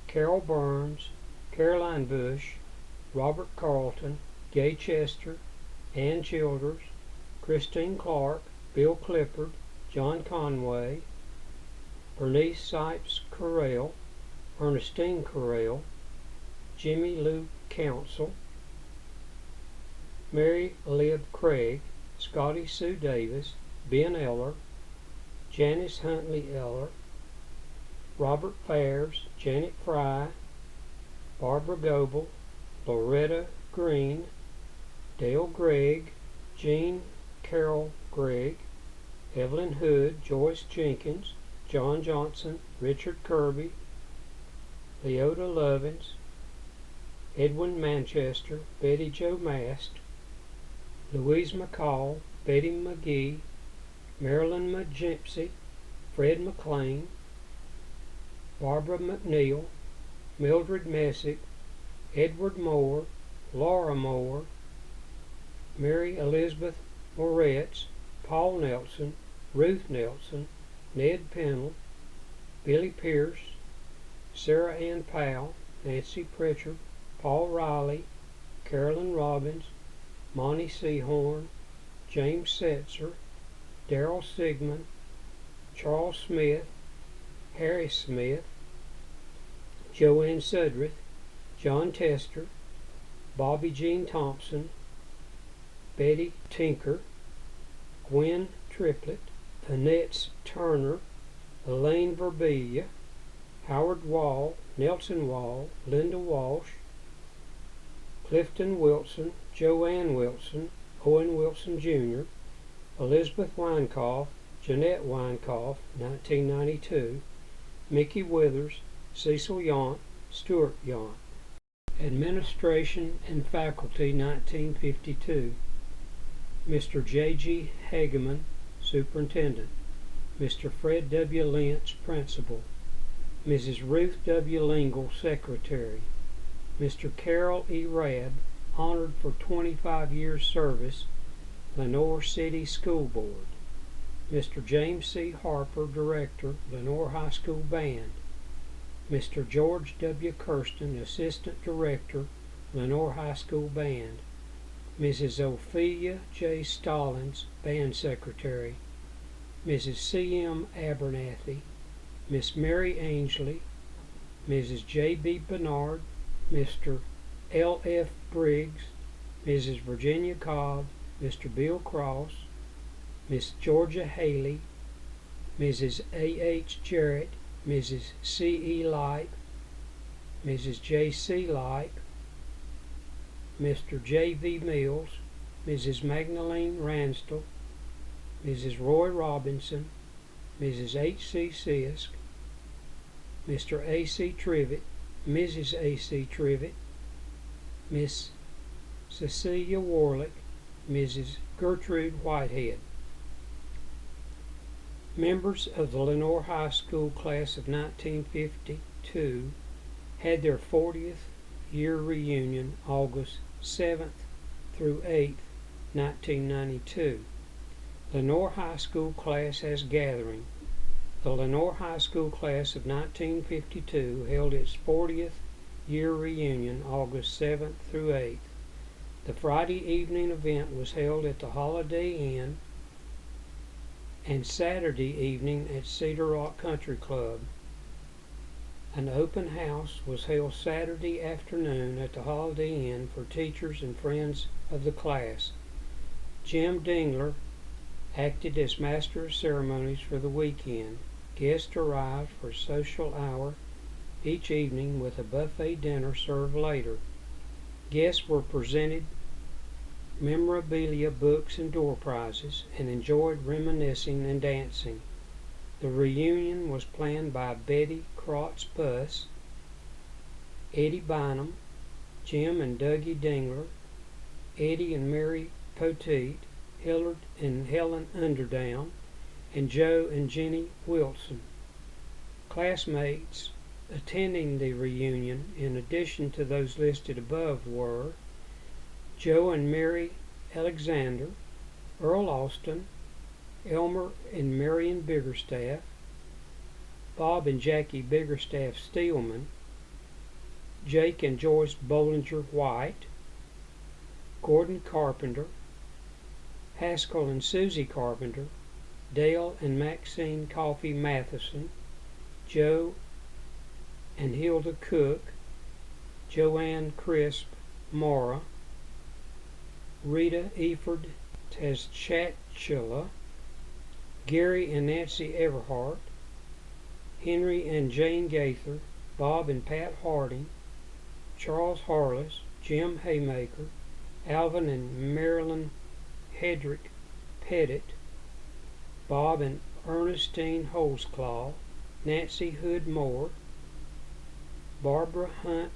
Carol Burns, Caroline Bush, Robert Carlton, Gay Chester, Ann Childers, Christine Clark, Bill Clifford, John Conway, Bernice Sipes Correll, Ernestine Correll, Jimmy Lou Council, Mary Liv Craig, Scotty Sue Davis, Ben Eller, Janice Huntley Eller, Robert Fairs, Janet Fry, Barbara Goebel, Loretta Green, Dale Gregg, Jean Carroll Gregg, Evelyn Hood, Joyce Jenkins, John Johnson, Richard Kirby, Leota Lovins, Edwin Manchester, Betty Jo Mast, Louise McCall, Betty McGee, Marilyn McGimpsey, Fred McLean, Barbara McNeil, Mildred Messick, Edward Moore, Laura Moore, Mary Elizabeth Moretz, Paul Nelson, Ruth Nelson, Ned Pennell, Billy Pierce, Sarah Ann Powell, Nancy Pritchard, Paul Riley, Carolyn Robbins, Monty Seahorn, James Setzer, Darrell Sigmund, Charles Smith, Harry Smith, Joanne Sudreth, John Tester, Bobby Jean Thompson, Betty Tinker, Gwen Triplett, Annette Turner, Elaine Verbelia, Howard Wall, Nelson Wall, Linda Walsh, Clifton Wilson, Joanne Wilson, Owen Wilson Jr., Elizabeth Weinkoff, Jeanette Weinkoff, 1992, Mickey Withers, Cecil Yount, Stuart Yount. Administration and Faculty, 1952. Mr. J.G. Hageman, Superintendent. Mr. Fred W. Lynch, Principal. Mrs. Ruth W. Lingle, Secretary. Mr. Carroll E. Rabb, honored for 25 years service, Lenoir City School Board. Mr. James C. Harper, Director, Lenoir High School Band. Mr. George W. Kirsten, Assistant Director, Lenoir High School Band. Mrs. Ophelia J. Stallings, Band Secretary. Mrs. C. M. Abernathy, Miss Mary Ainsley, Mrs. J. B. Bernard, Mr. L. F. Briggs, Mrs. Virginia Cobb, Mr. Bill Cross, Miss Georgia Haley, Mrs. A. H. Jarrett, Mrs. C. E. Light, Mrs. J. C. Light, Mr. J. V. Mills, Mrs. Magdalene Ransdell, Mrs. Roy Robinson, Mrs. H. C. Sisk, Mr. A. C. Trivet, Mrs. A. C. Trivet, Miss Cecilia Warlick, Mrs. Gertrude Whitehead. Members of the Lenoir High School class of 1952 had their 40th year reunion August 7th through 8th, 1992. Lenoir High School class has gathering. The Lenoir High School class of 1952 held its 40th year reunion August 7th through 8th. The Friday evening event was held at the Holiday Inn and Saturday evening at Cedar Rock Country Club. An open house was held Saturday afternoon at the Holiday Inn for teachers and friends of the class. Jim Dingler acted as master of ceremonies for the weekend. Guests arrived for social hour each evening with a buffet dinner served later. Guests were presented memorabilia, books, and door prizes, and enjoyed reminiscing and dancing. The reunion was planned by Betty Krotz Buss, Eddie Bynum, Jim and Dougie Dingler, Eddie and Mary Poteet, Hillard and Helen Underdown, and Joe and Jenny Wilson. Classmates attending the reunion, in addition to those listed above, were Joe and Mary Alexander, Earl Austin, Elmer and Marion Biggerstaff, Bob and Jackie Biggerstaff Steelman, Jake and Joyce Bollinger White, Gordon Carpenter, Haskell and Susie Carpenter, Dale and Maxine Coffey Matheson, Joe and Hilda Cook, Joanne Crisp Mora, Rita Eford Teschatchula, Gary and Nancy Everhart, Henry and Jane Gaither, Bob and Pat Harding, Charles Harless, Jim Haymaker, Alvin and Marilyn Hedrick Pettit, Bob and Ernestine Holsclaw, Nancy Hood Moore, Barbara Hunt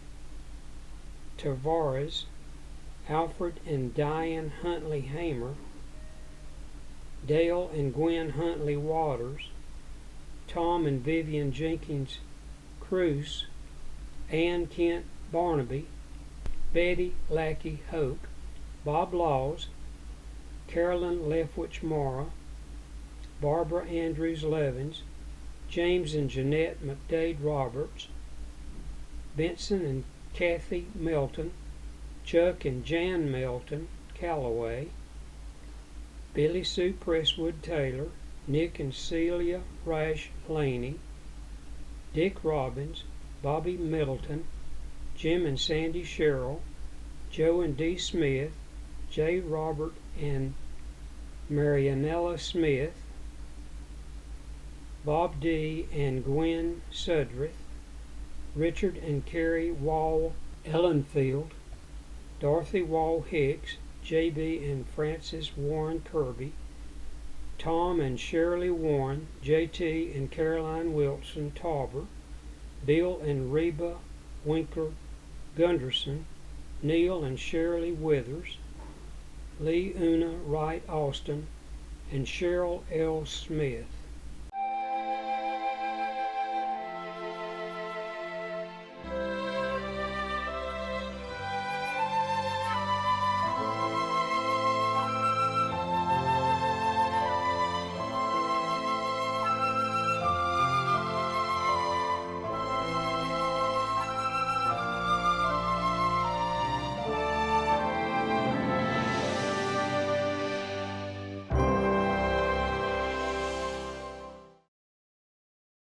Tavares, Alfred and Diane Huntley Hamer, Dale and Gwen Huntley Waters, Tom and Vivian Jenkins Cruz, Ann Kent Barnaby, Betty Lackey Hoke, Bob Laws, Carolyn Lefwich Mara, Barbara Andrews Levins, James and Jeanette McDade Roberts, Benson and Kathy Melton, Chuck and Jan Melton Calloway, Billy Sue Presswood Taylor, Nick and Celia Rash Laney, Dick Robbins, Bobby Middleton, Jim and Sandy Sherrill, Joe and Dee Smith, J. Robert and Marianella Smith, Bob D. and Gwen Sudrith, Richard and Carrie Wall Ellenfield, Dorothy Wall Hicks, J.B. and Francis Warren Kirby, Tom and Shirley Warren, J.T. and Caroline Wilson Tauber, Bill and Reba Winkler Gunderson, Neil and Shirley Withers, Lee Una Wright Austin, and Cheryl L. Smith.